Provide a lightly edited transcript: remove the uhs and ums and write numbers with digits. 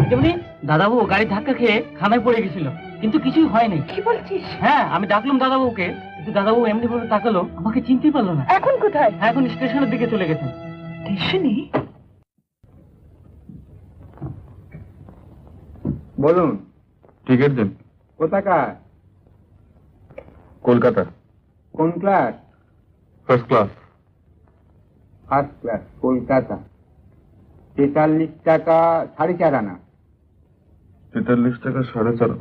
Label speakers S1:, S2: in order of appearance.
S1: যেমনি দাদাবাবু গাড়ির ধাক্কা খেয়ে খানায় পড়ে গেছিল, কিন্তু কিছুই হয়নি।
S2: কি বলছিস?
S1: হ্যাঁ, আমি ডাকলাম দাদাবাবুকে, কিন্তু দাদাবাবু এমনি ভাবে তাকালো, আমাকে চিনতেই পারলো না।
S2: এখন কোথায়?
S1: এখন স্টেশনের দিকে চলে গেছেন।
S2: স্টেশনে?
S3: বলুন।
S4: টিকিট দিন।
S3: কোথাকার?
S4: কলকাতা।
S3: কোন class?
S4: First class.
S3: First class, Kolkata. 43 টাকা 4.5 আনা।
S4: 43 টাকা 4.5।